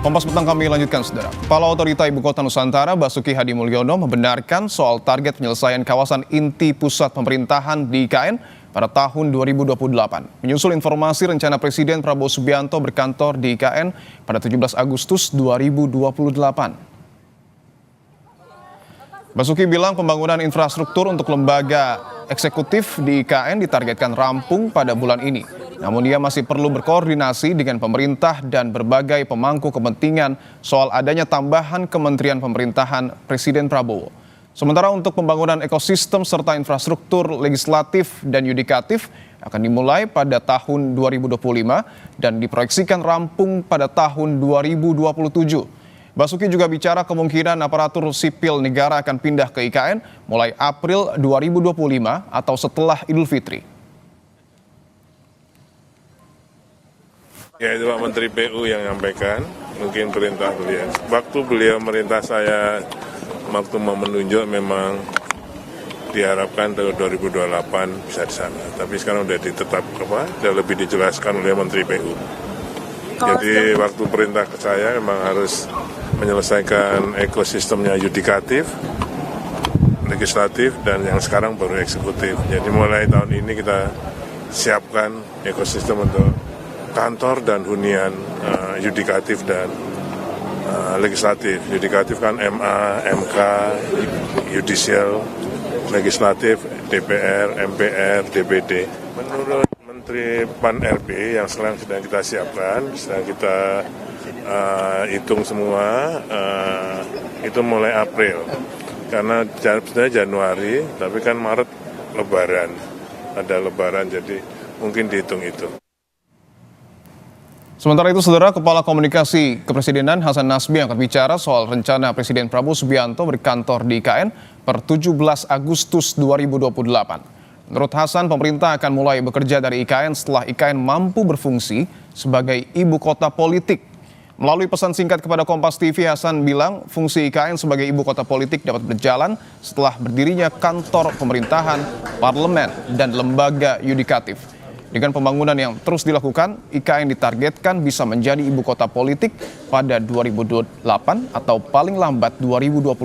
Kompas Petang kami lanjutkan, saudara. Kepala Otorita Ibu Kota Nusantara Basuki Hadi Mulyono membenarkan soal target penyelesaian kawasan inti pusat pemerintahan di IKN pada tahun 2028. Menyusul informasi rencana Presiden Prabowo Subianto berkantor di IKN pada 17 Agustus 2028. Basuki bilang pembangunan infrastruktur untuk lembaga eksekutif di IKN ditargetkan rampung pada bulan ini. Namun ia masih perlu berkoordinasi dengan pemerintah dan berbagai pemangku kepentingan soal adanya tambahan kementerian pemerintahan Presiden Prabowo. Sementara untuk pembangunan ekosistem serta infrastruktur legislatif dan yudikatif akan dimulai pada tahun 2025 dan diproyeksikan rampung pada tahun 2027. Basuki juga bicara kemungkinan aparatur sipil negara akan pindah ke IKN mulai April 2025 atau setelah Idul Fitri. Ya, itu Pak Menteri PU yang menyampaikan, mungkin perintah beliau. Waktu beliau merintah saya, waktu mau menunjuk memang diharapkan tahun 2028 bisa di sana. Tapi sekarang sudah sudah lebih dijelaskan oleh Menteri PU. Jadi waktu perintah ke saya memang harus menyelesaikan ekosistemnya yudikatif, legislatif, dan yang sekarang baru eksekutif. Jadi mulai tahun ini kita siapkan ekosistem untuk kantor dan hunian yudikatif dan legislatif. Yudikatif kan MA, MK, yudisial, legislatif, DPR, MPR, DPD. Menurut Menteri Pan-RB yang sekarang sedang kita siapkan, sedang kita hitung semua, itu mulai April. Karena sebenarnya Januari, tapi kan Maret Lebaran. Ada Lebaran, jadi mungkin dihitung itu. Sementara itu, saudara, Kepala Komunikasi Kepresidenan Hasan Nasbi angkat bicara soal rencana Presiden Prabowo Subianto berkantor di IKN per 17 Agustus 2028. Menurut Hasan, pemerintah akan mulai bekerja dari IKN setelah IKN mampu berfungsi sebagai ibu kota politik. Melalui pesan singkat kepada Kompas TV, Hasan bilang fungsi IKN sebagai ibu kota politik dapat berjalan setelah berdirinya kantor pemerintahan, parlemen, dan lembaga yudikatif. Dengan pembangunan yang terus dilakukan, IKN ditargetkan bisa menjadi ibu kota politik pada 2028 atau paling lambat 2029.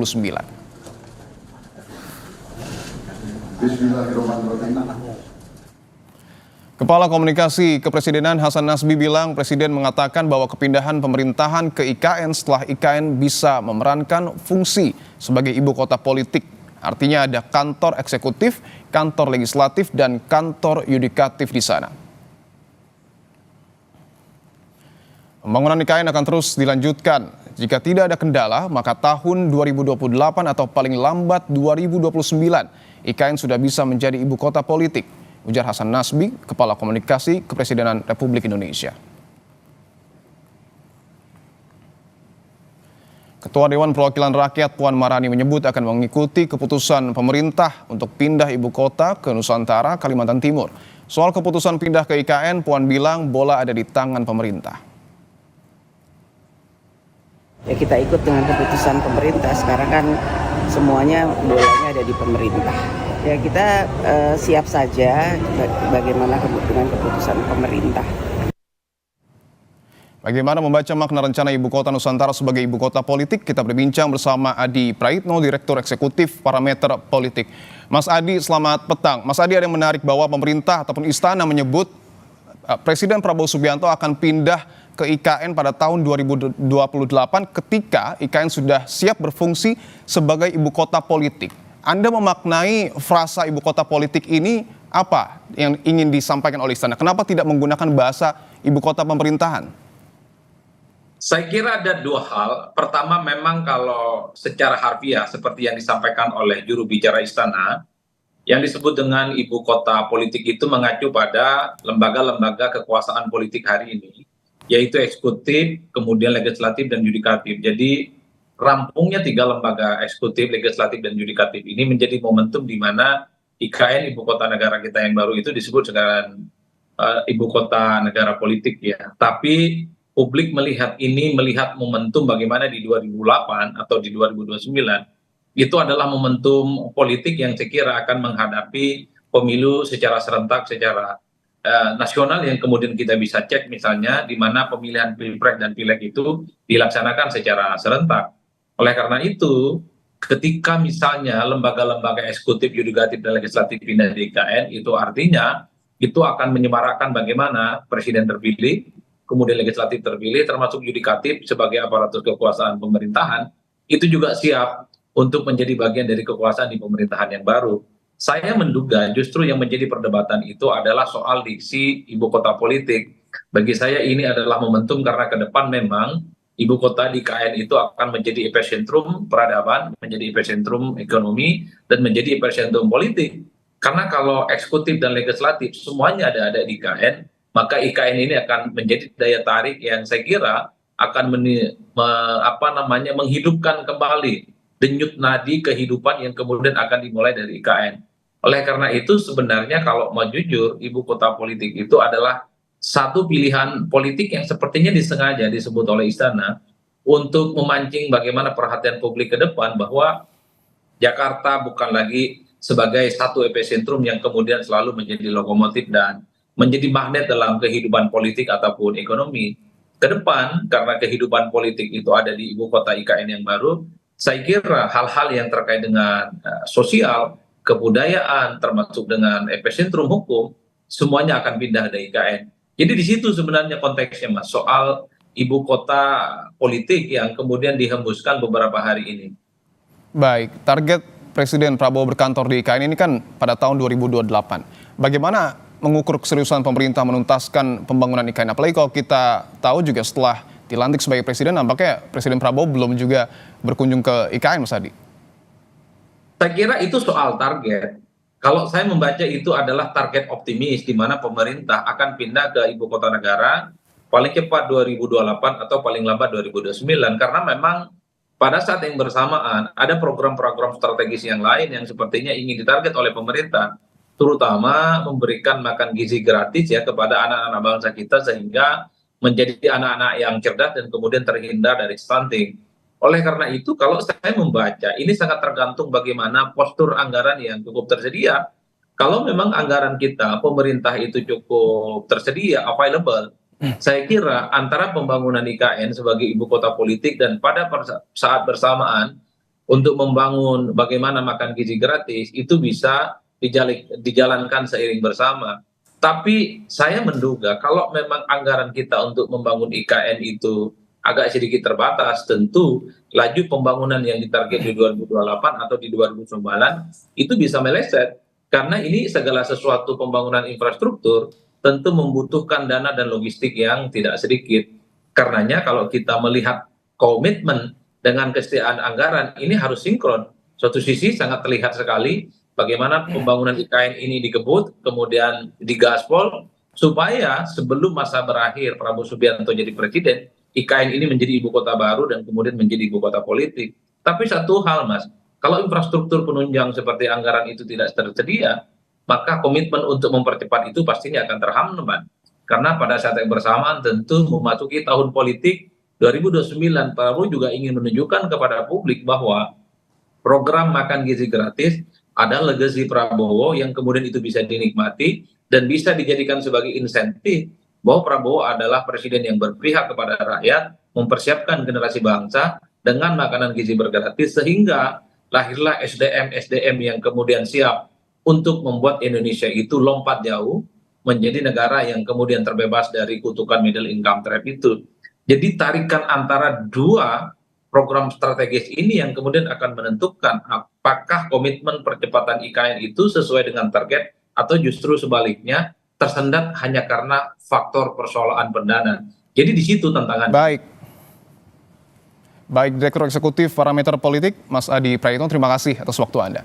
Kepala Komunikasi Kepresidenan Hasan Nasbi bilang Presiden mengatakan bahwa kepindahan pemerintahan ke IKN setelah IKN bisa memerankan fungsi sebagai ibu kota politik. Artinya ada kantor eksekutif, kantor legislatif, dan kantor yudikatif di sana. Pembangunan IKN akan terus dilanjutkan. Jika tidak ada kendala, maka tahun 2028 atau paling lambat 2029, IKN sudah bisa menjadi ibu kota politik, ujar Hasan Nasbi, Kepala Komunikasi Kepresidenan Republik Indonesia. Ketua Dewan Perwakilan Rakyat Puan Maharani menyebut akan mengikuti keputusan pemerintah untuk pindah ibu kota ke Nusantara, Kalimantan Timur. Soal keputusan pindah ke IKN, Puan bilang bola ada di tangan pemerintah. Ya, kita ikut dengan keputusan pemerintah. Sekarang kan semuanya bolanya ada di pemerintah. Ya, kita siap saja bagaimana dengan keputusan pemerintah. Bagaimana membaca makna rencana Ibu Kota Nusantara sebagai Ibu Kota Politik? Kita berbincang bersama Adi Praitno, Direktur Eksekutif Parameter Politik. Mas Adi, selamat petang. Mas Adi, ada yang menarik bahwa pemerintah ataupun istana menyebut Presiden Prabowo Subianto akan pindah ke IKN pada tahun 2028 ketika IKN sudah siap berfungsi sebagai Ibu Kota Politik. Anda memaknai frasa Ibu Kota Politik ini apa yang ingin disampaikan oleh istana? Kenapa tidak menggunakan bahasa Ibu Kota Pemerintahan? Saya kira ada dua hal. Pertama, memang kalau secara harfiah seperti yang disampaikan oleh juru bicara istana, yang disebut dengan ibu kota politik itu mengacu pada lembaga-lembaga kekuasaan politik hari ini, yaitu eksekutif, kemudian legislatif dan yudikatif. Jadi rampungnya tiga lembaga eksekutif, legislatif dan yudikatif ini menjadi momentum di mana IKN ibu kota negara kita yang baru itu disebut dengan ibu kota negara politik ya. Tapi publik melihat momentum bagaimana di 2008 atau di 2029 itu adalah momentum politik yang saya kira akan menghadapi pemilu secara serentak, secara nasional yang kemudian kita bisa cek misalnya di mana pemilihan pilpres dan pileg itu dilaksanakan secara serentak. Oleh karena itu, ketika misalnya lembaga-lembaga eksekutif, yudikatif, dan legislatif pindah di IKN, itu artinya itu akan menyemarakkan bagaimana presiden terpilih, kemudian legislatif terpilih, termasuk yudikatif sebagai aparatur kekuasaan pemerintahan, itu juga siap untuk menjadi bagian dari kekuasaan di pemerintahan yang baru. Saya menduga justru yang menjadi perdebatan itu adalah soal diksi ibu kota politik. Bagi saya ini adalah momentum karena ke depan memang ibu kota di IKN itu akan menjadi epicentrum peradaban, menjadi epicentrum ekonomi, dan menjadi epicentrum politik. Karena kalau eksekutif dan legislatif semuanya ada di IKN, maka IKN ini akan menjadi daya tarik yang saya kira akan menghidupkan kembali denyut nadi kehidupan yang kemudian akan dimulai dari IKN. Oleh karena itu sebenarnya kalau mau jujur, ibu kota politik itu adalah satu pilihan politik yang sepertinya disengaja disebut oleh istana untuk memancing bagaimana perhatian publik ke depan bahwa Jakarta bukan lagi sebagai satu epicentrum yang kemudian selalu menjadi lokomotif dan menjadi magnet dalam kehidupan politik ataupun ekonomi. Ke depan, karena kehidupan politik itu ada di ibu kota IKN yang baru, saya kira hal-hal yang terkait dengan sosial, kebudayaan, termasuk dengan epicentrum hukum, semuanya akan pindah dari IKN. Jadi di situ sebenarnya konteksnya, Mas, soal ibu kota politik yang kemudian dihembuskan beberapa hari ini. Baik, target Presiden Prabowo berkantor di IKN ini kan pada tahun 2028. Bagaimana mengukur keseriusan pemerintah menuntaskan pembangunan IKN? Apalagi kalau kita tahu juga setelah dilantik sebagai presiden, nampaknya Presiden Prabowo belum juga berkunjung ke IKN, Mas Adi. Saya kira itu soal target. Kalau saya membaca itu adalah target optimis di mana pemerintah akan pindah ke ibu kota negara paling cepat 2028 atau paling lambat 2029. Karena memang pada saat yang bersamaan ada program-program strategis yang lain yang sepertinya ingin ditarget oleh pemerintah, terutama memberikan makan gizi gratis ya kepada anak-anak bangsa kita sehingga menjadi anak-anak yang cerdas dan kemudian terhindar dari stunting. Oleh karena itu kalau saya membaca ini sangat tergantung bagaimana postur anggaran yang cukup tersedia. Kalau memang anggaran kita pemerintah itu cukup tersedia available, saya kira antara pembangunan IKN sebagai ibu kota politik dan pada saat bersamaan untuk membangun bagaimana makan gizi gratis itu bisa dijalankan seiring bersama. Tapi saya menduga kalau memang anggaran kita untuk membangun IKN itu agak sedikit terbatas, tentu laju pembangunan yang ditarget di 2028 atau di 2029 itu bisa meleset. Karena ini segala sesuatu pembangunan infrastruktur tentu membutuhkan dana dan logistik yang tidak sedikit. Karenanya kalau kita melihat komitmen dengan kesetiaan anggaran ini harus sinkron. Suatu sisi sangat terlihat sekali bagaimana pembangunan IKN ini dikebut, kemudian digaspol, supaya sebelum masa berakhir Prabowo Subianto jadi presiden, IKN ini menjadi ibu kota baru dan kemudian menjadi ibu kota politik. Tapi satu hal, Mas, kalau infrastruktur penunjang seperti anggaran itu tidak tersedia, maka komitmen untuk mempercepat itu pastinya akan terhambat. Karena pada saat yang bersamaan tentu memasuki tahun politik 2029, Prabowo juga ingin menunjukkan kepada publik bahwa program makan gizi gratis ada legasi Prabowo yang kemudian itu bisa dinikmati dan bisa dijadikan sebagai insentif bahwa Prabowo adalah presiden yang berpihak kepada rakyat, mempersiapkan generasi bangsa dengan makanan gizi bergratis sehingga lahirlah SDM yang kemudian siap untuk membuat Indonesia itu lompat jauh menjadi negara yang kemudian terbebas dari kutukan middle income trap itu. Jadi tarikan antara dua program strategis ini yang kemudian akan menentukan apakah komitmen percepatan IKN itu sesuai dengan target atau justru sebaliknya tersendat hanya karena faktor persoalan pendanaan. Jadi di situ tantangan. Baik, Direktur Eksekutif Parameter Politik, Mas Adi Praetno, terima kasih atas waktu Anda.